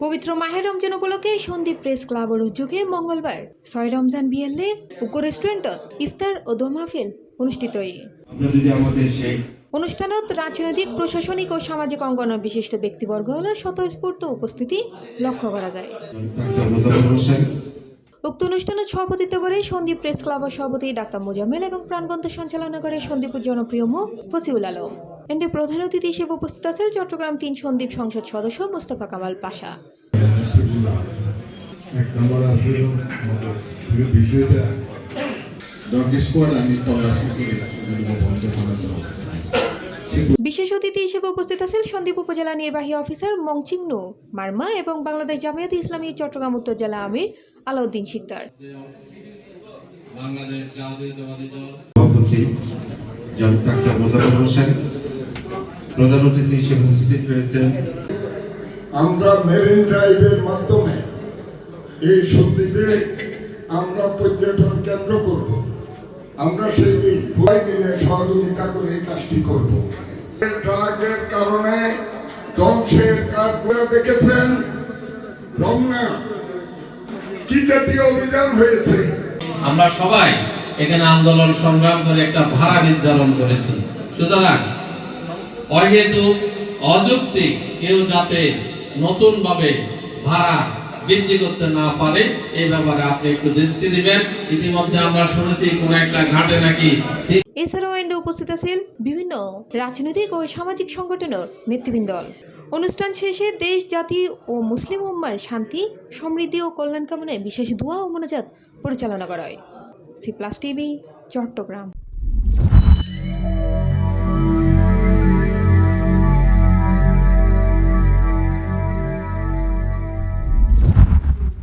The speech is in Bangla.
পবিত্র মাহের রমজান উপলক্ষে সন্দীপ প্রেস ক্লাবের উদ্যোগে মঙ্গলবার ৬ রমজান বিয়ালে উক রেস্টুরেন্টত ইফতার ও দোয়া মাহফিল অনুষ্ঠিত অনুষ্ঠানত রাজনৈতিক প্রশাসনিক ও সামাজিক অঙ্গনের বিশিষ্ট ব্যক্তিবর্গ হলে স্বতঃস্ফূর্ত উপস্থিতি লক্ষ্য করা যায়। উক্ত অনুষ্ঠানে সভাপতিত্ব করে সন্দীপ প্রেস ক্লাবের সভাপতি ডাক্তার মোজাম্মেল এবং প্রাণবন্ত সঞ্চালনা করে সন্দীপের জনপ্রিয় মুখ ফসিউল আলম। এতে প্রধান অতিথি হিসেবে উপস্থিত আছেন চট্টগ্রাম ৩ সন্দীপ সংসদ সদস্য মোস্তফা কামাল পাশা। বিশেষ অতিথি হিসেবে উপস্থিত আছেন সন্দীপ উপজেলা নির্বাহী অফিসার মংচিংনু মার্মা এবং বাংলাদেশ জামিয়াতে ইসলামী চট্টগ্রাম উত্তর জেলা আমির আলাউদ্দিন শিকদার। প্রধান অতিথি হিসেবে উপস্থিত রয়েছেন। আমরা মেরিন ড্রাইভের মাধ্যমে এই সন্দীপে আমরা পর্যটন কেন্দ্র করব। আমরা সেই ভয় মিলে সহযোগিতা করে এই কাজটি করব। ট্রাকের কারণে ধ্বংসের কাজ করে দেখেছেন রমনা কি জাতীয় অভিযান হয়েছে। আমরা সবাই এখানে আন্দোলন সংগ্রাম করে একটা ভাড়া নির্ধারণ করেছি। সুতরাং অহেতুক অযৌক্তিক কেউ যাতে নতুন ভাবে ভাড়া বৃদ্ধি করতে না পারে এই ব্যাপারে আপনি একটু দৃষ্টি দিবেন। ইতিমধ্যে আমরা শুনেছি কোন একটা ঘাটে নাকি। এছাড়াও এন্ডে উপস্থিত আছেন বিভিন্ন রাজনৈতিক ও সামাজিক সংগঠনের নেতৃবৃন্দ। অনুষ্ঠান শেষে দেশ জাতি ও মুসলিম উম্মার শান্তি সমৃদ্ধি ও কল্যাণ কামনায় বিশেষ দোয়া ও মোনাজাত পরিচালনা করা হয়। C plus TV Chittagong.